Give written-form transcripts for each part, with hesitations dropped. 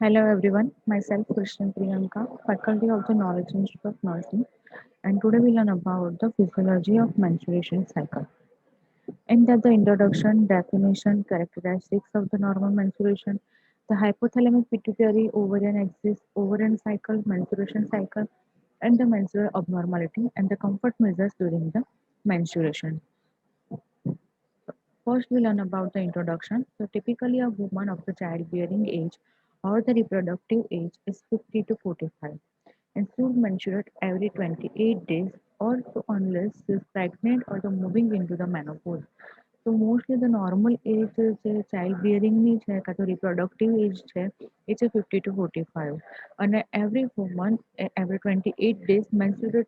Hello everyone, myself Christian Priyanka, Faculty of the Knowledge Institute of Nursing, and today we learn about the physiology of menstruation cycle. In that the introduction, definition, characteristics of the normal menstruation, the hypothalamic pituitary ovarian axis, ovarian cycle, menstruation cycle, and the menstrual abnormality and the comfort measures during the menstruation. First, we learn about the introduction. So, typically, a woman of the childbearing age or the reproductive age is 50 to 45 and should menstruate every 28 days or so unless she is pregnant or the moving into the menopause. So mostly the normal age જે child bearing ની છે કાં તો reproductive age છે એ છે 50 to 45 અને every woman every 28 days menstrual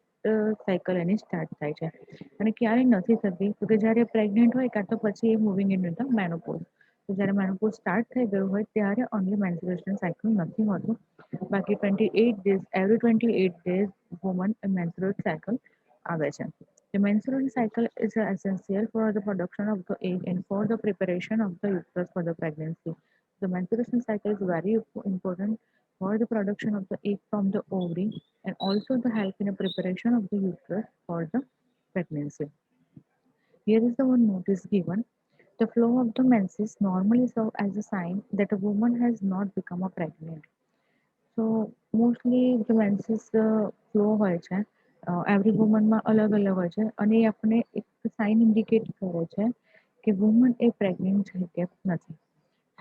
cycle એની start થાય છે અને ક્યારે નથી થતી તો કે જ્યારે pregnant હોય કાં તો પછી એ moving into the menopause. તો જ્યારે menopause start થઈ ગયું હોય ત્યારે only menstruation cycle નથી હોતું. બાકી 28 days every 28 days woman menstrual cycle આવે છે. The menstrual cycle is essential for the production of the egg and for the preparation of the uterus for the pregnancy. The menstruation cycle is very important for the production of the egg from the ovary and also the help in the preparation of the uterus for the pregnancy. Here is the one notice given. The flow of the menses normally serve as a sign that a woman has not become a pregnant. So mostly the menses flow હોય છે every વુમનમાં અલગ અલગ હોય છે અને એ આપણે એક sign indicate કરે છે કે વુમન એ પ્રેગ્નેન્ટ છે કે નથી.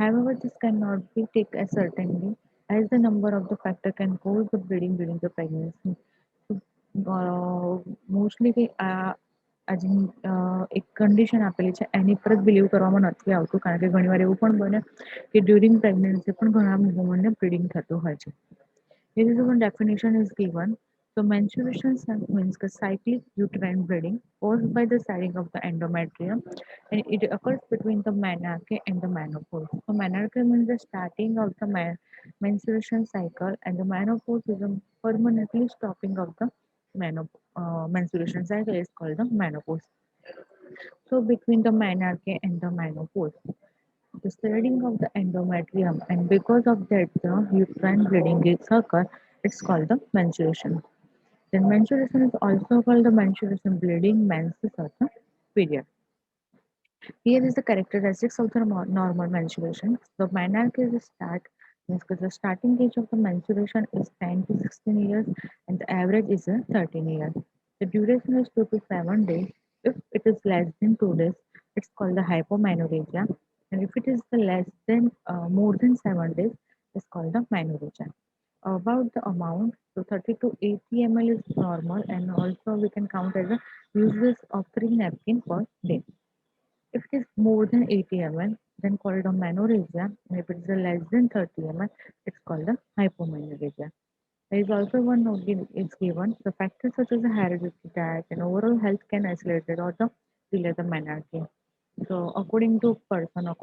However, this cannot be taken as certainly as the number of the factor can cause the bleeding during the pregnancy. Mostly કે આજે એક કન્ડિશન આપેલી છે એની પર જ બિલીવ કરવામાં નથી આવતું કારણ કે ઘણીવાર એવું પણ બને કે ડ્યુરિંગ પ્રેગ્નન્સી પણ ઘણા વુમનને બ્લીડિંગ થતું હોય છે. Here is one definition is given. So menstruation means the cyclic uterine bleeding caused by the sagging of the endometrium, and it occurs between the menarche and the menopause. So menarche means the starting of the menstruation cycle, and the menopause is a permanently stopping of the menstruation cycle is called the menopause. So between the menarche and the menopause, the spreading of the endometrium, and because of that, the uterine bleeding is occur. It's called the menstruation. Then menstruation is also called the menstruation bleeding, menses or the period. Here is the characteristics of the normal menstruation. The menarche is start means the starting age of the menstruation is 10 to 16 years and the average is 13 years. The duration is 2 to 7 days. If it is less than 2 days, it's called the hypomenorrhagia. And if it is the less than more than 7 days, it's called the menorrhagia. About the amount, so 30 to 80 ml is normal, and also we can count as a uses of 3 napkins per day. If it is more than 80 ml, then called a menorrhagia, and if it is less than 30 ml, it's called a hypomenorrhagia. There is also one note is given. The factors such as the hereditary diet and overall health can isolate it or the delay the menarche. So according to person,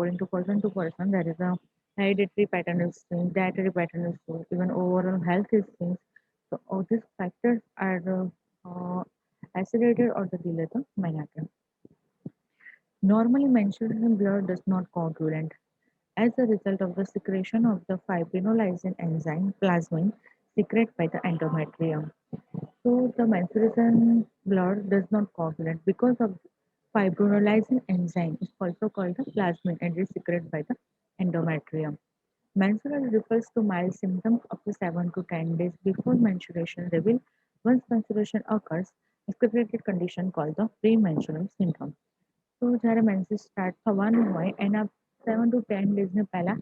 there is a hereditary pattern is seen, dietary pattern is seen, even overall health is seen. So all these factors are isolated or the delay the menarche. Normally, menstruation blood does not coagulate as a result of the secretion of the fibrinolysin enzyme plasmin secreted by the endometrium. So the menstruation blood does not coagulate because of fibrinolysin enzyme is also called the plasmin and is secreted by the endometrium. Menstrual refers to mild symptoms up to 7 to 10 days before menstruation reveal. Once menstruation occurs, a secreted condition called the premenstrual syndrome. તો જ્યારે મેન્સીસ start થવાનું હોય એના 7 to 10 days પહેલા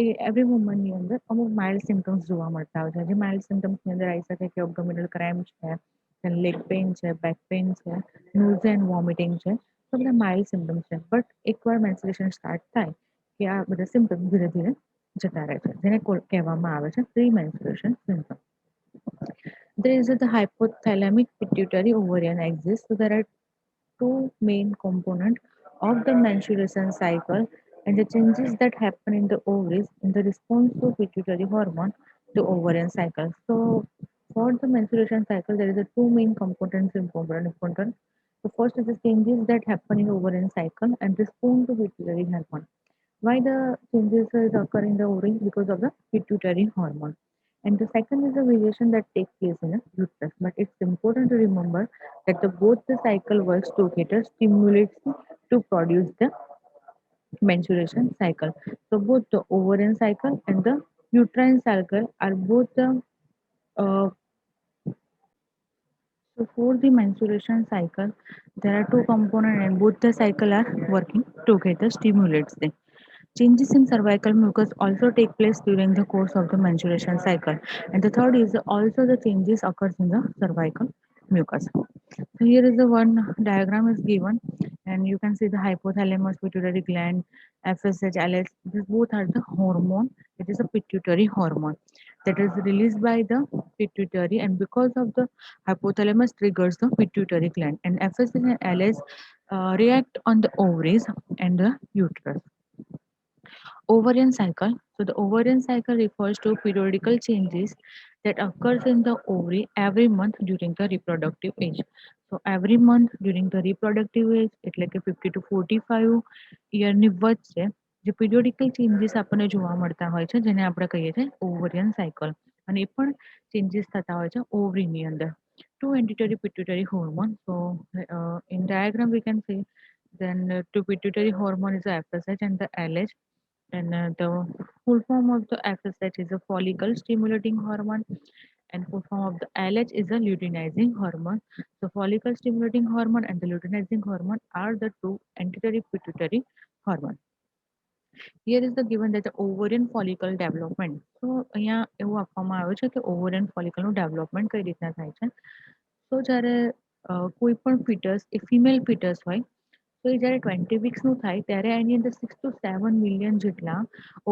એ every વુમનની અંદર અમુક mild symptoms જોવા મળતા હોય છે જે માઇલ્ડ સિમ્ટમ્સની અંદર આવી શકે કે અબડોમિનલ ક્રેમ્પ છે લેગ પેઇન છે બેક પેઇન છે નોઝિયા એન્ડ વોમિટિંગ છે તો બધા માઇલ્ડ સિમ્ટમ્સ છે બટ એકવાર મેન્સ્ટ્રુએશન સ્ટાર્ટ થાય કે આ બધા સિમ્ટમ્સ ધીરે ધીરે જતા રહે છે જેને કહેવામાં આવે છે pre menstruation symptom. There is the hypothalamic pituitary ovarian axis. So there are two main components of the menstruation cycle and the changes that happen in the ovaries in the response to pituitary hormone, the ovarian cycle. So for the menstruation cycle, there is a two main components important. The first is the changes that happen in ovarian cycle and respond to pituitary hormone. Why the changes is occur in the ovary? Because of the pituitary hormone. And the second is the variation that takes place in the uterus. But it's important to remember that both the cycle works together, stimulates to produce the menstruation cycle. So both the ovarian cycle and the uterine cycle are both the uh, so for the menstruation cycle, there are two components and both the cycle are working together, stimulates them. Changes in cervical mucus also take place during the course of the menstruation cycle. And the third is also the changes occurs in the cervical mucus. So here is the one diagram is given, and you can see the hypothalamus, pituitary gland, FSH, LH. These both are the hormone. It is a pituitary hormone that is released by the pituitary, and because of the hypothalamus triggers the pituitary gland, and FSH and LH react on the ovaries and the uterus. Ovarian cycle. So the ovarian cycle refers to periodical changes that occurs in the ovary every month during the reproductive age. So every month during the reproductive age એટલે કે 50 to 45 યરની વચ્ચે જે periodical changes આપણને જોવા મળતા હોય છે જેને આપણે કહીએ છીએ ovarian cycle અને એ પણ changes થતા હોય છે ઓવરીની અંદર. Two entity pituitary hormone. So in diagram we can see then two pituitary hormone is the FSH and the LH, and the full form of the FSH is a follicle stimulating hormone, and full form of the LH is a luteinizing hormone. So follicle stimulating hormone and the luteinizing hormone are the two antithetical pituitary hormone. Here is the given that the ovarian follicle development. So અહીંયા એવું આપવામાં આવ્યું છે કે ovarian follicle નું development કઈ રીતના થાય છે. તો જ્યારે કોઈ પણ ફીટસ એ ફિમેલ ફીટસ હોય તો એ જ્યારે 20 વીક્સનું થાય ત્યારે એની અંદર 6 to 7 મિલિયન જેટલા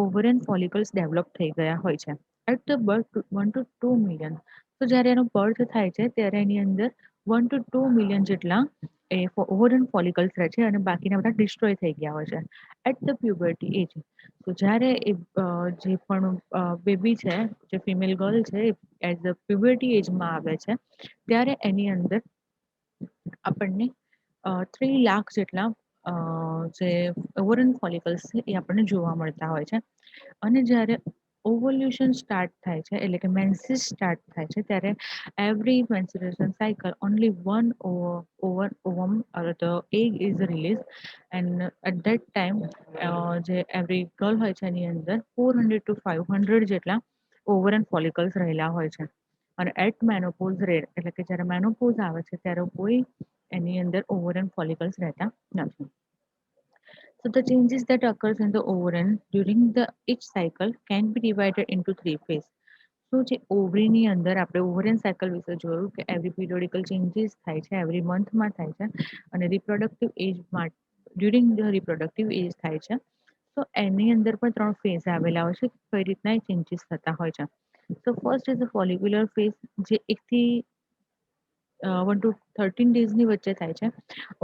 ઓવરિયન ફોલિકલ્સ ડેવલપ થઈ ગયા હોય છે at the birth 1 to 2 million. તો જ્યારે એનો બર્થ થાય છે ત્યારે એની અંદર 1 to 2 મિલિયન જેટલા એ ઓવરિયન ફોલિકલ્સ રહે છે અને બાકીના બધા ડિસ્ટ્રોય થઈ ગયા હોય છે એટ ધ પ્યુબર્ટી એજ. તો જ્યારે એ જે પણ બેબી છે જે ફિમેલ ગર્લ છે એટ ધ પ્યુબર્ટી એજમાં આવે છે ત્યારે એની અંદર આપણને 3 લાખ જેટલા જે ઓવરન ફોલિકલ્સ છે એ આપણને જોવા મળતા હોય છે અને જ્યારે ઓવોલ્યુશન સ્ટાર્ટ થાય છે એટલે કે મેન્સિસ સ્ટાર્ટ થાય છે ત્યારે every menstruation cycle only one over ovum or the egg is release and at that time જે એવરી ગર્લ હોય છે એની અંદર 400 to 500 જેટલા ઓવરન ફોલિકલ્સ રહેલા હોય છે અને એટ મેનોપોઝ રેટ એટલે કે જ્યારે મેનોપોઝ આવે છે ત્યારે કોઈ એની અંદર ઓવરન ફોલિકલ્સ રહેતા નથી. So the changes that occurs in the ovarian during the each cycle can be divided into three phases. So જે ઓવરીની અંદર આપણે ઓવરિયન સાયકલ વિશે જોયું કે એવરી પીરિયોડિકલ ચેન્જીસ થાય છે એવરી મંથમાં થાય છે અને રિપ્રોડક્ટિવ એજમાં ડ્યુરિંગ ધ રિપ્રોડક્ટિવ એજ થાય છે. તો એની અંદર પણ 3 ફેઝ આવેલા હોય છે કઈ રીતના એ ચેન્જીસ થતા હોય છે. So first is the follicular phase જે 1 થી 1 to 13 days ની વચ્ચે થાય છે.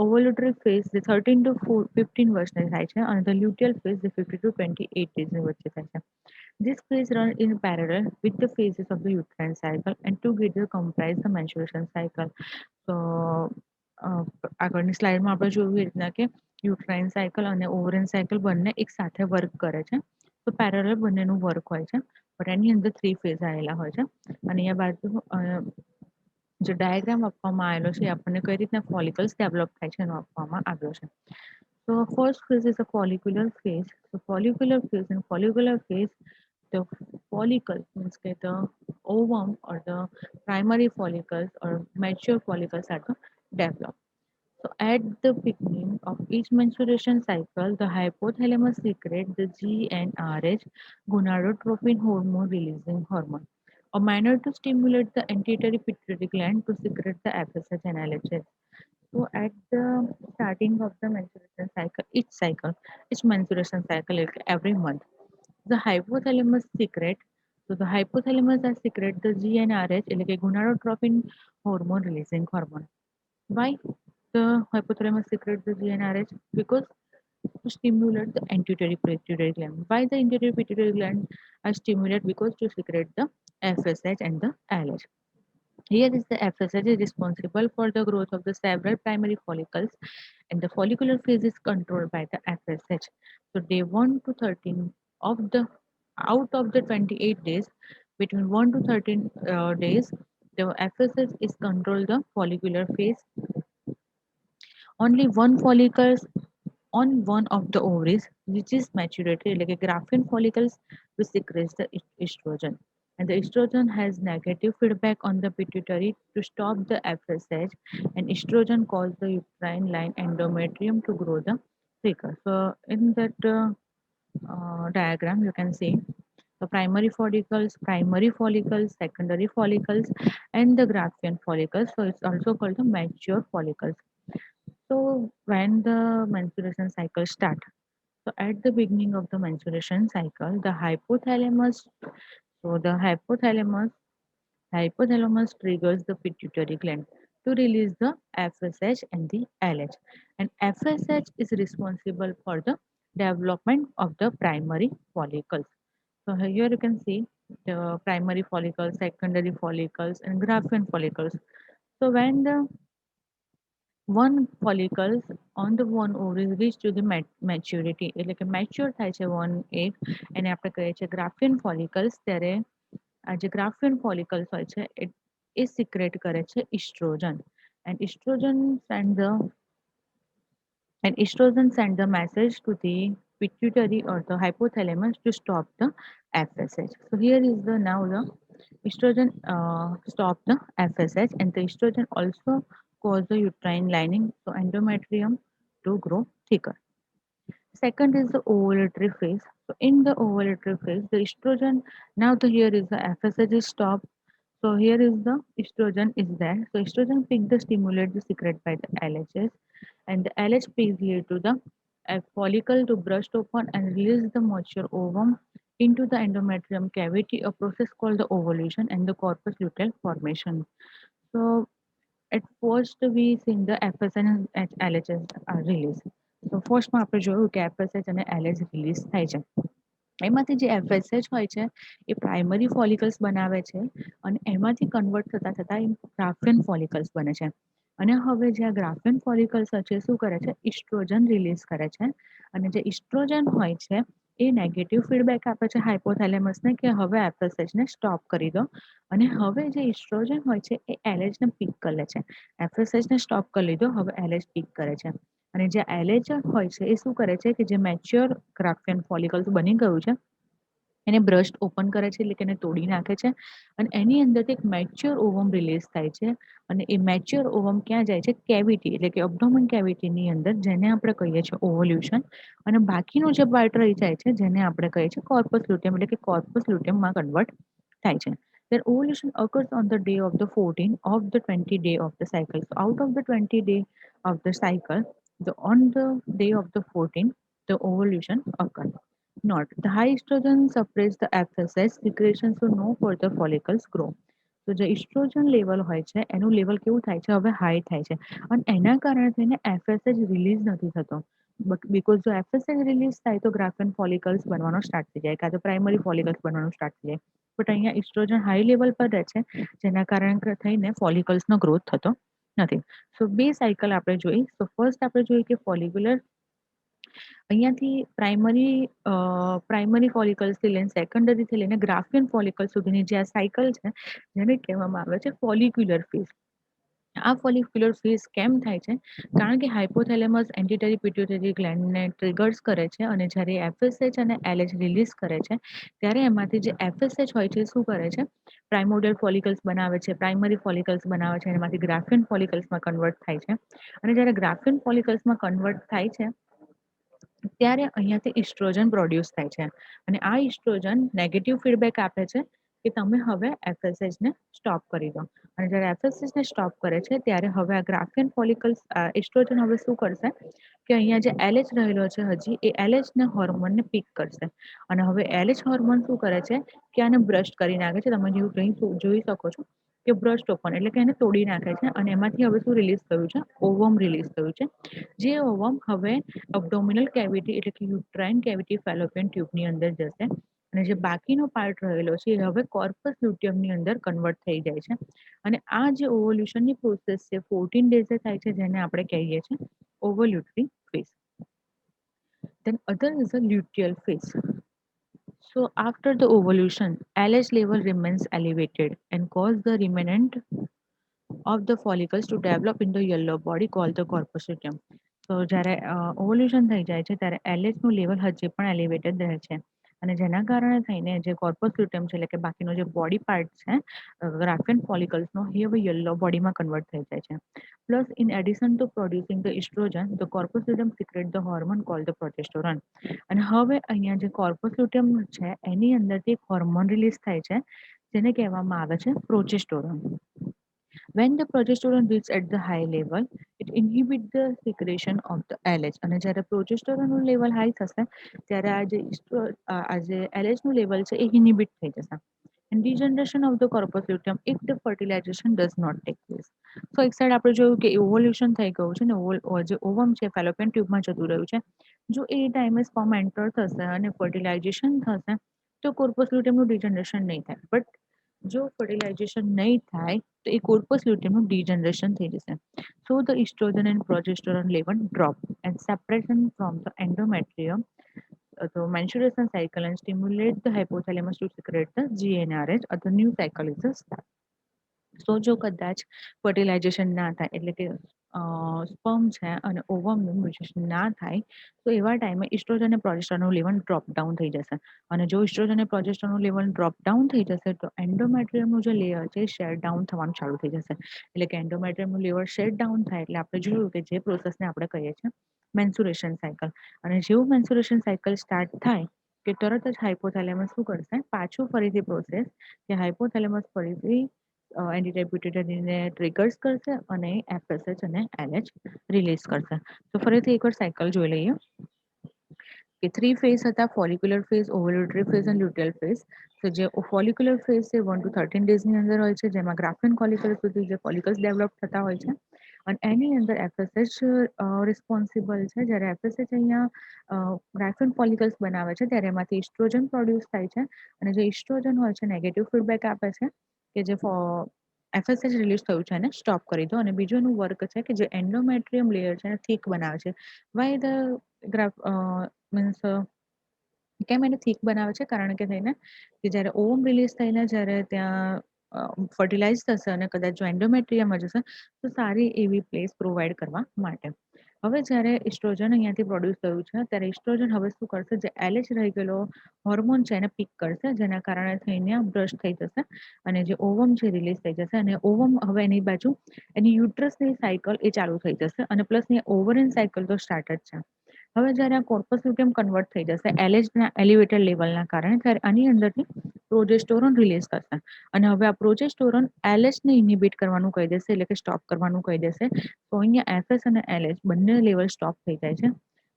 ઓવોલ્યુટરી ફેઝ જે 13 to 15 વર્ષની થાય છે અને ધ લ્યુટિયલ ફેઝ જે 50 to 28 days ની વચ્ચે થાય છે. This phase run in parallel with the phases of the uterine cycle and together comprise the menstruation cycle. So આગળની સ્લાઇડમાં આપણે જોયું એ રીતના કે યુટ્રાઇન સાયકલ અને ઓવરિયન સાયકલ બંને એક સાથે વર્ક કરે છે. તો પેરેલલ બંનેનું વર્ક હોય છે બટ એની અંદર 3 ફેઝ આવેલા હોય છે અને અહીંયા બાજુ જે ડાયાગ્રામ આપવામાં આવેલો છે એ આપણને કઈ રીતના ફોલિકલ્સ ડેવલપ થાય છે એનો આપવામાં આવ્યો છે. So first phase is a follicular phase. So follicular phase in follicular phase, the follicle means that the ovum or the primary follicles or mature follicles are to develop. So at the beginning of each menstruation cycle, the hypothalamus secretes the GnRH, gonadotropin hormone releasing hormone, a manner to stimulate the anterior pituitary gland to secrete the FSH and LHS. So at the starting of the menstruation cycle, each menstruation cycle is every month, the hypothalamus secrete. So the hypothalamus has secrete the GnRH, એટલે કે gonadotropin hormone releasing hormone. Why the hypothalamus secretes the GnRH? Because to stimulate the anterior pituitary gland. Why the anterior pituitary gland are stimulated? Because to secrete the FSH and the LH. Here is the FSH is responsible for the growth of the several primary follicles, and the follicular phase is controlled by the FSH. So day 1 to 13 of the out of the 28 days, between 1 to 13 days, the FSH is control the follicular phase. Only one follicle on one of the ovaries reaches maturity, like a Graafian follicles, which secretes the estrogen. And the estrogen has negative feedback on the pituitary to stop the FSH, and estrogen causes the uterine line endometrium to grow the thicker. So, in that diagram, you can see the primary follicles, secondary follicles, and the Graafian follicles. So, it's also called the mature follicles. So, when the menstruation cycle starts, so at the beginning of the menstruation cycle, the hypothalamus triggers the pituitary gland to release the FSH and the LH. And FSH is responsible for the development of the primary follicles. So here you can see the primary follicles, secondary follicles, and Graafian follicles. So when the one follicles on the one ovaries reach to the maturity એટલે કે mature થાય છે one એક એને આપણે કહીએ છીએ Graafian follicles ત્યારે આ જે ગ્રાફિયન ફોલિકલ્સ હોય છે એ સિક્રેટ કરે છે oestrogen and oestrogen send the and estrogen send the message to the pituitary or the hypothalamus to stop the FSH. So here is the now the estrogen stop the FSH, and the estrogen also cause the uterine lining, so endometrium, to grow thicker. Second is the ovulatory phase. So in the ovulatory phase, the estrogen now the here is the FSH is stopped. So here is the estrogen is there. So estrogen peak the stimulate the secret by the LHS, and the LH peaks lead to the follicle to burst open and release the mature ovum into the endometrium cavity, a process called the ovulation and the corpus luteal formation. So at first we seen the FSH and LHS are released. So ફર્સ્ટમાં આપણે જોયું કે FSH અને LH release થાય છે. એમાંથી જે FSH હોય છે એ પ્રાઇમરી ફોલિકલ્સ બનાવે છે અને એમાંથી કન્વર્ટ થતા થતા એ ગ્રાફિયન ફોલિકલ્સ બને છે અને હવે જે આ ગ્રાફિયન ફોલિકલ્સ છે શું કરે છે ઇસ્ટ્રોજન રિલીઝ કરે છે અને જે ઇસ્ટ્રોજન હોય છે એ નેગેટિવ ફીડબેક આપે છે હાઇપોથેલેમસને કે હવે એફએસએચને સ્ટોપ કરી દો અને હવે જે ઇસ્ટ્રોજન હોય છે એ એલએચને પીક કરી લે છે એફએસએચને સ્ટોપ કરી લીધો હવે એલએચ પીક કરે છે અને જે એલએચ હોય છે એ શું કરે છે કે જે મેચ્યોર ગ્રાફિયન ફોલિકલ્સ બની ગયું છે એને બ્રસ્ટ ઓપન કરે છે એટલે કે એને તોડી નાખે છે અને એની અંદરથી એક મેચ્યોર ઓવમ રિલીઝ થાય છે અને એ મેચ્યોર ઓવમ ક્યાં જાય છે કેવિટી એટલે કે અબડોમન કેવિટીની અંદર જેને આપણે કહીએ છીએ ઓવલ્યુશન અને બાકીનું જે પાર્ટ રહી જાય છે જેને આપણે કહીએ છીએ કોર્પસ લ્યુટિયમ એટલે કે કોર્પસ લ્યુટિયમમાં કન્વર્ટ થાય છે. Their ovulation occurs on the day of the 14 of the 20 day of the cycle. So out of the 20 day of the cycle, on the day of the 14, the ovulation occurs. Not the high estrogen suppress the FSH secretion so no further follicles grow. તો જે oestrogen level હોય છે એનું level કેવું થાય છે હવે high થાય છે અને એના કારણે થઈને એફએસએચ રિલીઝ નથી થતો બીકોઝ જો એફએસએચ રિલીઝ થાય તો ગ્રાફિયન ફોલિકલ્સ બનવાનો સ્ટાર્ટ થઈ જાય કાં તો પ્રાઇમરી ફોલિકલ્સ બનવાનું સ્ટાર્ટ થઈ જાય બટ અહીંયા ઇસ્ટ્રોજન હાઈ લેવલ પર રહે છે જેના કારણે થઈને ફોલિકલ્સનો ગ્રોથ થતો નથી. સો બે સાયકલ આપણે જોઈ. તો ફર્સ્ટ આપણે જોઈએ કે ફોલિક્યુલર અહીંયાથી પ્રાઇમરી ફોલિકલ્સથી લઈને સેકન્ડરીથી લઈને ગ્રાફિયન ફોલિકલ સુધીની જે આ સાયકલ છે જેને કહેવામાં આવે છે ફોલિક્યુલર ફેઝ. આ ફોલિક્યુલર ફેઝ કેમ થાય છે કારણ કે હાઇપોથેલેમસ એન્ટિટરી પિટ્યુટરી ગ્લેન્ડને ટ્રિગર્સ કરે છે અને જ્યારે એફએસએચ અને એલએચ રિલીઝ કરે છે ત્યારે એમાંથી જે એફએસએચ હોય છે શું કરે છે પ્રાઇમોડિયલ ફોલિકલ્સ બનાવે છે પ્રાઇમરી ફોલિકલ્સ બનાવે છે એમાંથી ગ્રાફિયન ફોલિકલ્સમાં કન્વર્ટ થાય છે અને જ્યારે ગ્રાફિયન ફોલિકલ્સમાં કન્વર્ટ થાય છે ત્યારે અહીંયાથી ઇસ્ટ્રોજન પ્રોડ્યુસ થાય છે અને આ ઇસ્ટ્રોજન નેગેટિવ ફીડબેક આપે છે કે તમે હવે એફએસએચને સ્ટોપ કરી દો અને જ્યારે એફએસએચને સ્ટોપ કરે છે ત્યારે હવે આ ગ્રાફિયન ફોલિકલ્સ ઇસ્ટ્રોજન હવે શું કરશે કે અહીંયા જે એલએચ રહેલો છે હજી એ એલએચને હોર્મોનને પીક કરશે અને હવે એલએચ હોર્મોન શું કરે છે કે આને બ્રશ કરી નાખે છે તમે જેવું અહીં જોઈ શકો છો કે બ્રશ ઓપન એટલે કે એને તોડી નાખે છે અને એમાંથી હવે શું રિલીઝ થયું છે ઓવમ રિલીઝ થયું છે જે ઓવમ હવે અબડોમિનલ કેવિટી એટલે કે યુટ્રાઇન કેવિટી ફેલોપિયન ટ્યુબની અંદર જશે અને જે બાકીનો પાર્ટ રહેલો છે એ હવે કોર્પસ લ્યુટિયમની અંદર કન્વર્ટ થઈ જાય છે. અને આ જે ઓવોલ્યુશનની પ્રોસેસ છે 14 ડેઝે થાય છે, જેને આપણે કહીએ છીએ ઓવોલ્યુટરી phase. Then other is a luteal phase. So after the ovulation, LH level remains elevated and cause the remnant of the follicles to develop in the yellow body called the corpus luteum. તો જ્યારે ઓવોલ્યુશન થઈ જાય છે ત્યારે LH નું level હજી પણ elevated રહે છે, અને જેના કારણે થઈને જે કોર્પસ લ્યુટેમ છે એટલે કે બાકીનો જે બોડી પાર્ટ છે ગ્રાફિયન ફોલિકલ્સનો એ હવે યલો બોડીમાં કન્વર્ટ થઈ જાય છે. Plus in addition to producing the estrogen the corpus luteum secrete the hormone called the progesterone. અને હવે અહીંયા જે કોર્પસ લ્યુટેમ છે એની અંદરથી એક હોર્મોન રિલીઝ થાય છે જેને કહેવામાં આવે છે progesterone. When the progesterone reaches at the high level, it inhibits the secretion of the LH. અને જ્યારે પ્રોજેસ્ટેરોનનું લેવલ હાઈ થશે ત્યારે આ જે LH નું લેવલ છે એ ઇનિબિટ થઈ જશે. And degeneration of the corpus luteum if the fertilization does not take place. So એક સાઈડ આપણે જોયું કે ઓવોલ્યુશન થઈ ગયું છે ને જે ઓવમ છે ફેલોપિયન ટ્યુબમાં જતું રહ્યું છે. જો એ ટાઈમે સ્પર્મ એન્ટર થશે અને ફર્ટિલાઇઝેશન થશે તો કોર્પસ લ્યુટેમનું ડિજનરેશન નહીં થાય. બટ જો ફર્ટિલાઇઝેશન નહીં થાય તો એ કોર્પસ લ્યુટેમનું ડિજનરેશન થઈ જશે. So the estrogen and progesterone level drop and separation from the endometrium, the menstruation cycle and stimulate the hypothalamus to secrete the GnRH, or the new cycle is the start. So જો કદાચ fertilisation ના થાય એટલે કે sperm છે અને ઓવમનું mutation ના થાય તો એવા ટાઈમે ઇસ્ટ્રોજન અને પ્રોજેસ્ટેરોનનું લેવલ ડ્રોપ ડાઉન થઈ જશે. અને જો ઇસ્ટ્રોજન અને પ્રોજેસ્ટેરોનનું લેવલ ડ્રોપ ડાઉન થઈ જશે તો એન્ડોમેટ્રિયમનું જે લેયર છે એ શેર ડાઉન થવાનું ચાલુ થઈ જશે. એટલે કે એન્ડોમેટ્રિયમનું લેવલ શેર ડાઉન થાય એટલે આપણે જોયું કે જે પ્રોસેસને આપણે કહીએ છીએ મેન્સ્યુરેશન સાયકલ. અને જેવું મેન્સ્યુરેશન સાયકલ સ્ટાર્ટ થાય કે તરત જ હાઇપોથેલેમસ શું કરશે, પાછું ફરીથી પ્રોસેસ કે હાઇપોથેલેમસ ફરીથી એન્ટીડાયબ્યુટેડને ટ્રિગર્સ કરશે અને એફએસએચ અને એલએચ રિલીઝ કરશે. તો ફરીથી એકવાર સાયકલ જોઈ લઈએ કે 3 ફેઝ હતા: ફોલિક્યુલર ફેઝ, ઓવ્યુલેટરી ફેઝ અને લ્યુટેલ ફેઝ. તો જે ફોલિક્યુલર ફેઝ છે 1 to 13 ડેઝની અંદર હોય છે, જેમાં ગ્રાફિયન ફોલિકલ સુધી જે ફોલિકલ્સ ડેવલપ થતા હોય છે. અને એની અંદર એફએસએચ રિસ્પોન્સિબલ છે. જ્યારે એફએસએચ અહીંયા ગ્રાફિયન ફોલિકલ્સ બનાવે છે ત્યારે એમાંથી ઇસ્ટ્રોજન પ્રોડ્યુસ થાય છે, અને જે ઇસ્ટ્રોજન હોય છે નેગેટિવ ફીડબેક આપે છે કે જે એફએસએચ રિલીઝ થયું છે એને સ્ટોપ કરી દો. અને બીજું એનું વર્ક છે કે જે એન્ડોમેટ્રિયમ લેયર છે એને થીક બનાવે છે. વાય ધ ગ્રાફ મીન્સ કેમ એને થીક બનાવે છે? કારણ કે થઈને કે જ્યારે ઓવમ રિલીઝ થઈને જ્યારે ત્યાં ફર્ટિલાઇઝ થશે અને કદાચ જો એન્ડોમેટ્રિયમ જશે તો સારી એવી પ્લેસ પ્રોવાઈડ કરવા માટે. હવે જ્યારે ઇસ્ટ્રોજન અહીંયાથી પ્રોડ્યુસ થયું છે ત્યારે ઇસ્ટ્રોજન હવે શું કરશે, જે એલએચ રહી ગયેલો હોર્મોન છે એને પિક કરશે, જેના કારણે થઈને બ્રશ થઈ જશે અને જે ઓવમ છે રિલીઝ થઈ જશે. અને ઓવમ હવે એની બાજુ એની યુટ્રસની સાયકલ એ ચાલુ થઈ જશે, અને પ્લસ ઓવરિન સાયકલ તો સ્ટાર્ટ જ છે. હવે જ્યારે આ કોર્પસ લ્યુટેમ કન્વર્ટ થઈ જશે એલએચના એલિવેટેડ લેવલના કારણે, ત્યારે આની અંદરથી પ્રોજેસ્ટેરોન રિલીઝ થશે. અને હવે આ પ્રોજેસ્ટેરોન એલએચને ઇનિબિટ કરવાનું કહી દેશે, એટલે કે સ્ટોપ કરવાનું કહી દેશે. તો અહીંયા એફએસ અને એલએચ બંને લેવલ સ્ટોપ થઈ જાય છે.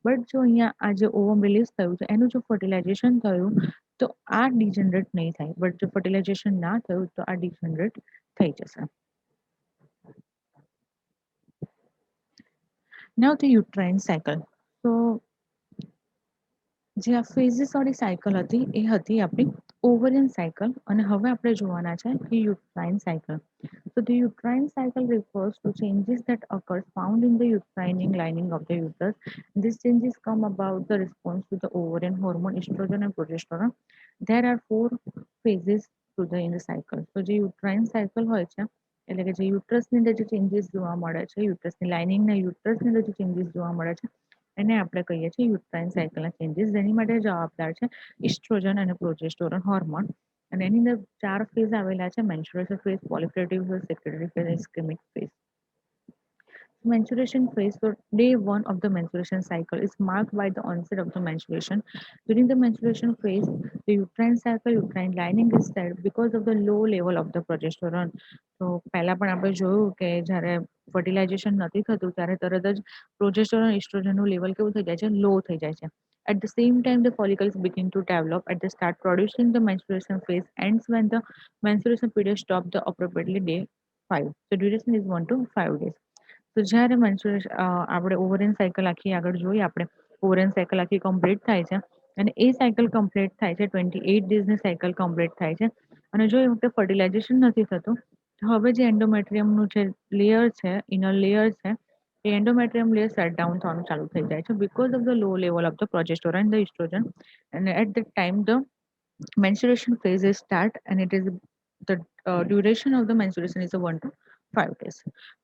બટ જો અહીંયા આ જે ઓવમ રિલીઝ થયું છે એનું જો ફર્ટિલાઇઝેશન થયું તો આ ડિજનરેટ નહીં થાય. બટ જો ફર્ટિલાઇઝેશન ના થયું તો આ ડિજનરેટ થઈ જશે. Now the uterine cycle. So જે આ ફેઝિસ વાળી સાયકલ હતી એ હતી આપણી ઓવરિયન સાયકલ, અને હવે આપણે જોવાના છે કે uterine cycle. So the uterine cycle refers to changes that occurs found in the uterine lining of the uterus. These changes come about the response to the ovarian hormone estrogen and progesterone. There are 4 phases to the in the cycle. So જે uterine cycle હોય છે એટલે કે જે યુટ્રસની અંદર જે changes જોવા મળે છે, યુટ્રસની લાઇનિંગના યુટ્રસની અંદર જે ચેન્જીસ જોવા મળે છે એને આપણે કહીએ છીએ યુટ્રાઇન સાયકલના ચેન્જીસ. જેની માટે જવાબદાર છે ઇસ્ટ્રોજન અને પ્રોજેસ્ટેરોન હોર્મોન. અને એની અંદર 4 ફેઝ આવેલા છે: menstruation phase, proliferative phase, secretory phase અને ischemic phase. Menstruation phase. So day 1 of the menstruation cycle is marked by the onset of the menstruation. During the menstruation phase, the uterine cycle, uterine lining is set because of the low level of the progesterone. તો પહેલા પણ આપણે જોયું કે જ્યારે fertilisation નથી થતું ત્યારે તરત જ પ્રોજેસ્ટેરોન ઇસ્ટ્રોજનનું લેવલ કેવું થઈ જાય છે, લો થઈ જાય છે. At the same time, the follicles begin to develop. At the start producing, the menstruation phase ends when the menstruation period stops the appropriately day 5. So duration is 1 to 5 days. તો જ્યારે આપણે ઓવરિયન સાયકલ આખી આગળ જોઈએ, આપણે ઓવરિયન cycle આખી complete થાય છે અને એ સાયકલ કમ્પ્લીટ થાય છે 28 ડેઝની સાયકલ કમ્પ્લીટ થાય છે અને જો એ વખતે ફર્ટિલાઇઝેશન નથી થતું તો હવે જે એન્ડોમેટ્રિયમનું જે લેયર છે ઇનર લેયર છે એ એન્ડોમેટ્રિયમ લેયર શટ ડાઉન થવાનું ચાલુ થઈ જાય છે because of the low level of the progesterone the oestrogen and at that time the menstruation phase is start and it is the duration of the menstruation is a 1 to 5 days.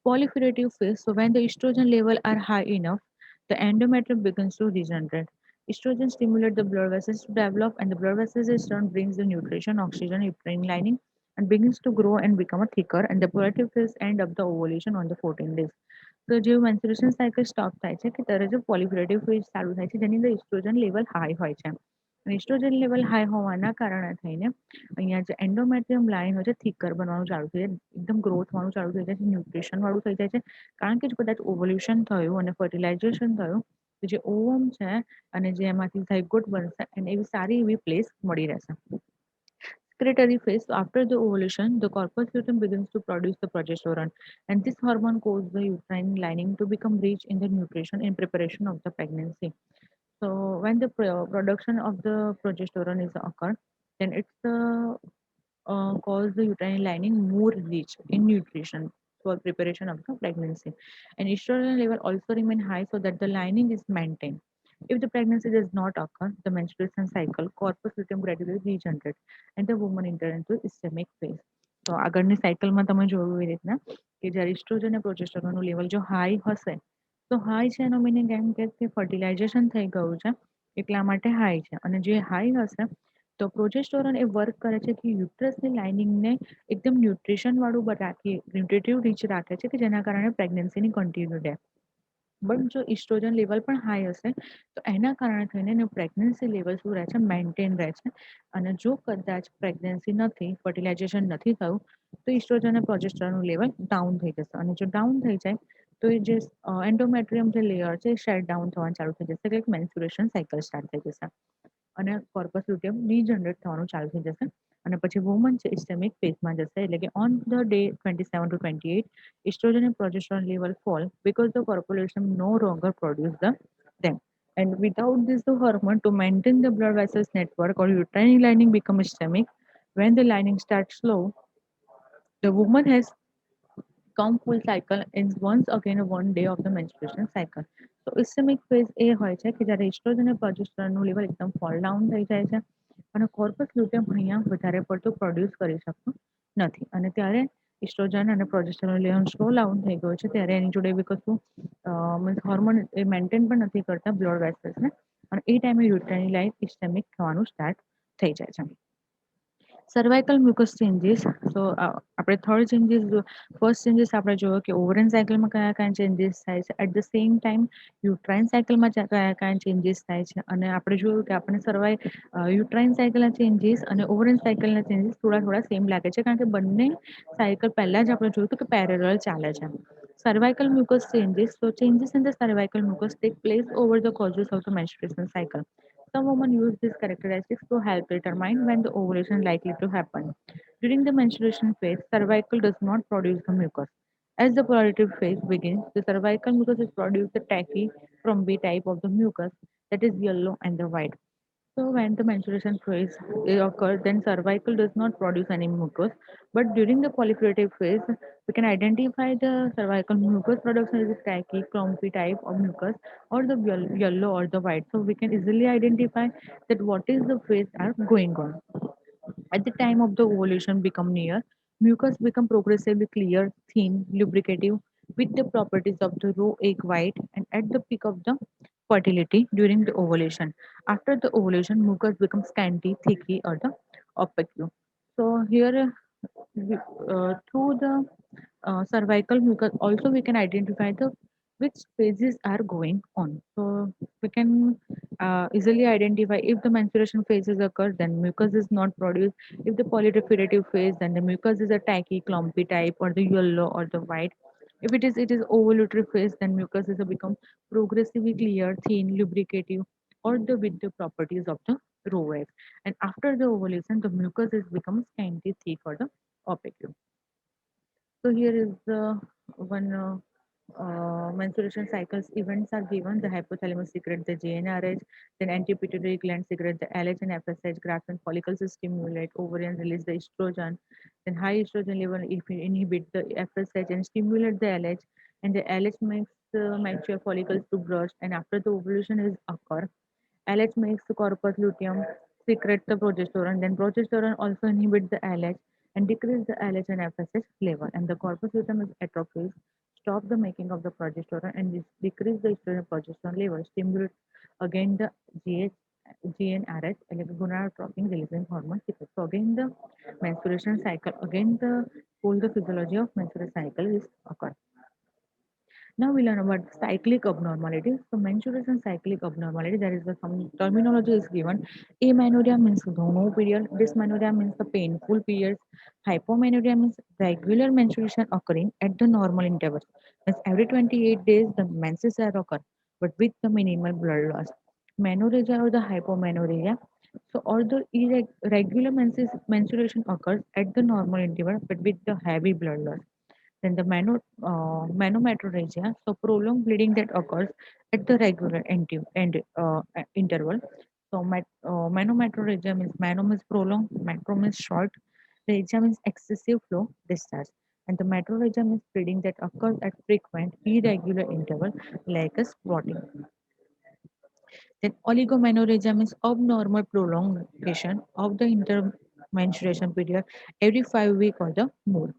Proliferative phase, so when the estrogen level are high enough, the endometrium begins to regenerate. Estrogen stimulate the blood vessels to develop and the blood vessels in turn brings the nutrition, oxygen, uterine lining and begins to grow and become a thicker and the proliferative phase end of the ovulation on the 14 days. તો જે menstruation cycle stop થાય છે કે ત્યારે જો પોલિફરેટિવ phase ચાલુ થાય છે જેની અંદર ઇસ્ટ્રોજન લેવલ હાઈ હોય છે અને ઇસ્ટ્રોજન લેવલ હાઈ હોવાના કારણે થઈને અહીંયા જે એન્ડોમેટ્રિયમ લાઇન હોય છે થીકર બનવાનું ચાલુ થઈ જાય એકદમ ગ્રોથ થવાનું ચાલુ થઈ જાય છે ન્યુટ્રિશન વાળું થઈ જાય છે કારણ કે જો કદાચ ઓવલ્યુશન થયું અને ફર્ટિલાઇઝેશન થયું તો જે ઓવમ છે અને જે એમાંથી ઝાયગોટ બનશે એને એવી સારી એવી પ્લેસ મળી રહેશે secretory phase. So after the ovulation, the corpus luteum begins to produce the progesterone, and this hormone causes the uterine lining to become rich in the nutrition in preparation of the pregnancy. So when the production of the progesterone is occurred, then it's cause the uterine lining more rich in nutrition for preparation of the pregnancy. And estrogen level also remain high so that the lining is maintained. If the pregnancy does not occur, the menstruation cycle, corpus luteum gradually regenerates and the woman enter into ischemic phase. તો આગળની સાયકલમાં તમે જોયું એ રીતના કે જ્યારે oestrogen અને પ્રોજેસ્ટેરોનનું level જો હાઈ હશે તો હાઈ છે એનો મિનિંગ એમ કે ફર્ટિલાઇઝેશન થઈ ગયું છે એટલા માટે હાઈ છે અને જે હાઈ હશે તો પ્રોજેસ્ટેરોન એ વર્ક કરે છે કે યુટ્રસની લાઇનિંગને એકદમ ન્યુટ્રિશન વાળું રાખી ન્યુટ્રિટિવ રીચ રાખે છે કે જેના કારણે પ્રેગ્નન્સીની કન્ટિન્યુ રહે બટ જો ઇસ્ટ્રોજન લેવલ પણ હાઈ હશે તો એના કારણે થઈને એનું પ્રેગ્નન્સી લેવલ શું રહે છે મેન્ટેન રહે છે અને જો કદાચ પ્રેગ્નન્સી નથી ફર્ટિલાઇઝેશન નથી થયું તો ઇસ્ટ્રોજન અને પ્રોજેસ્ટેરોનનું લેવલ ડાઉન થઈ જશે અને જો ડાઉન થઈ જાય તો એ જે એન્ડોમેટ્રિયમ જે લેયર છે એ શેટ ડાઉન થવાનું ચાલુ થઈ જશે એટલે મેન્સ્યુરેશન સાયકલ સ્ટાર્ટ થઈ જશે અને કોર્પસ લ્યુટિયમ ડીજનરેટ થવાનું ચાલુ થઈ જશે અને પછી વુમન છે ઇસ્ટેમિક ફેઝમાં જશે એટલે કે on the day 27 to 28 estrogen and progesterone level fall because the corpulation no longer produce them. And without this the hormone to maintain the blood vessels network or uterine lining become ischemic. When the lining starts slow, the woman has come full cycle is once again one day of the menstruation cycle. So ischemic phase એ હોય છે કે જ્યારે oestrogen અને પ્રોજેસ્ટેરોનનું level એકદમ fall down થઈ જાય છે અને કોર્પસ લ્યુટિયમ અહીંયા વધારે પડતું પ્રોડ્યુસ કરી શકતું નથી અને ત્યારે ઇસ્ટ્રોજન અને પ્રોજેસ્ટેરોન લેવલ સ્લો ડાઉન થઈ ગયો છે ત્યારે એની જોડે બી કશું મીન્સ હોર્મોન એ મેન્ટેન પણ નથી કરતા બ્લડ વેસલ્સને અને એ ટાઈમે યુટ્રાઇન લાઇન ઇસ્ટેમિક થવાનું સ્ટાર્ટ થઈ જાય છે સર્વાઇકલ મ્યુકસ ચેન્જીસ તો આપણે થર્ડ ચેન્જીસ ફર્સ્ટ ચેન્જીસ આપણે જોયો કે ઓવરન સાયકલમાં કયા કયા ચેન્જીસ થાય છે at the same time uterine સાયકલમાં કયા કયા ચેન્જીસ થાય છે અને આપણે જોયું કે આપણે યુટ્રાઇન સાયકલના ચેન્જીસ અને ઓવરન સાયકલના ચેન્જીસ થોડા થોડા સેમ લાગે છે કારણ કે બંને સાયકલ પહેલા જ આપણે જોયું હતું કે પેરેલલ ચાલે છે cervical mucus changes so changes in the cervical mucus take place over the courses of the menstruation cycle. Some women use these characteristics to help determine when the ovulation is likely to happen. During the menstruation phase, cervical does not produce the mucus. As the proliferative phase begins, the cervical mucus is produced the tacky from B type of the mucus that is yellow and the white. So when the menstruation phase occurs, then cervical does not produce any mucus. But during the proliferative phase, we can identify the cervical mucus production as a tacky, clumpy type of mucus or the yellow or the white. So we can easily identify that what is the phase are going on. At the time of the ovulation become near, mucus become progressively clear, thin, lubricative, with the properties of the raw egg white and at the peak of the fertility during the ovulation. After the ovulation, mucus becomes scanty, thicky, or the opaque. So here, through the cervical mucus, also we can identify the which phases are going on. So we can easily identify if the menstruation phases occur, then mucus is not produced. If the polyperative phase, then the mucus is a tacky, clumpy type, or the yellow or the white. If it is ovulatory phase, then mucus is a become progressively clear, thin, lubricative, or the with the properties of the raw egg. And after the ovulation, the mucus is becomes scanty, thick, or the opaque. So here is the one. menstruation cycles events are given, the hypothalamus secrete the GnRH, then anti-pituitary gland secrete the LH and FSH, grafts and follicles stimulate, ovarian release the estrogen, then high estrogen level if you inhibit the FSH and stimulate the LH, and the LH makes mature follicles to burst, and after the ovulation is occur, LH makes the corpus luteum secrete the progesterone. Then progesterone also inhibits the LH and decrease the LH and FSH level. And the corpus luteum is atrophies, stop the making of the progesterone and decrease the estrogen progesterone level. Stimulate again the GH, GnRH, like gonadotropin releasing hormone secrete. So again the menstruation cycle, again the whole the physiology of menstrual cycle is occur. Now we learn about cyclic abnormality. So menstruation cyclic abnormality, there is some terminology is given. Amenorrhea means no period. Dysmenorrhea means the painful periods. Hypomenorrhea means regular menstruation occurring at the normal intervals. Means every 28 days the menses are occur, but with the minimal blood loss. Menorrhagia or the hypomenorrhea. So although irregular menstruation occurs at the normal interval, but with the heavy blood loss. Then the manometrorrhagia, so prolonged bleeding that occurs at the regular interval. So manometrorrhagia means mano means prolonged, metro means short, rhagia means excessive flow, discharge. And the metrorrhagia means bleeding that occurs at frequent, irregular interval, like a spotting. Then oligomenorrhagia means abnormal prolongation of the intermenstruation period every 5 weeks or the more.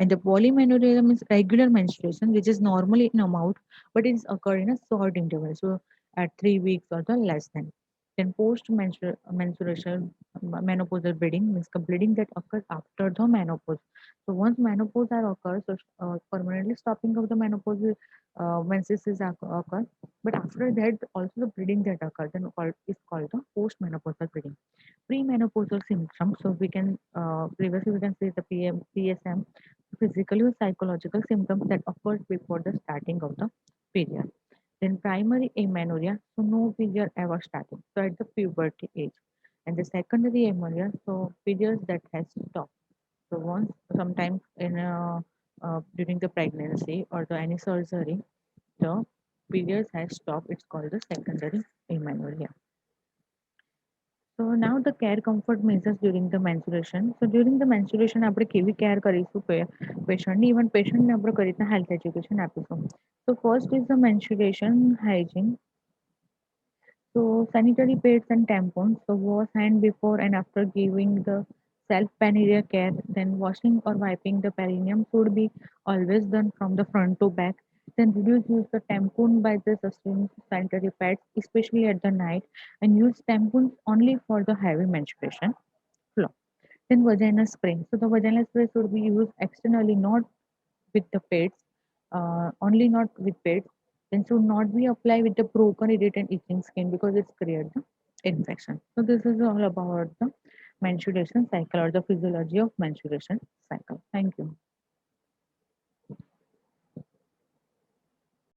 And the polymenorrhea means regular menstruation, which is normally in amount, but it is occur in a short interval, so at 3 weeks or the less than. Then post-menstruation menopausal bleeding means the bleeding that occurs after the menopause. So once menopause are occurs, so permanently stopping of the menopause menses is occur, but after that, also the bleeding that occurs then is called the postmenopausal bleeding. Premenopausal symptoms. So we can previously we can say the PSM, physical or psychological symptoms that occurs before the starting of the period. Then primary amenorrhea, so no period ever starting. So at the puberty age. And the secondary amenorrhea, so periods that has stopped. So once sometimes in during the pregnancy or the any surgery, the periods has stopped. It's called the secondary amenorrhea. So now the care comfort measures during the menstruation. So during the menstruation આપણે કેવી care કરીશું patient ની even patient ને આપણે કઈ રીતના health education આપીશું. So first is the menstruation hygiene. So sanitary pads and tampons. So wash hand before and after giving the self-pannier care. Then washing or wiping the perineum should be always done from the front to back. Then reduce use the tampon by the sustained sanitary pads, especially at the night, and use tampons only for the heavy menstruation flow. Then vaginal spray. So the vaginal spray should be used externally, not with the pads, only not with pads. Then should not be applied with the broken, irritated, itching skin because it's create the infection. So this is all about the menstruation cycle or the physiology of menstruation cycle. Thank you.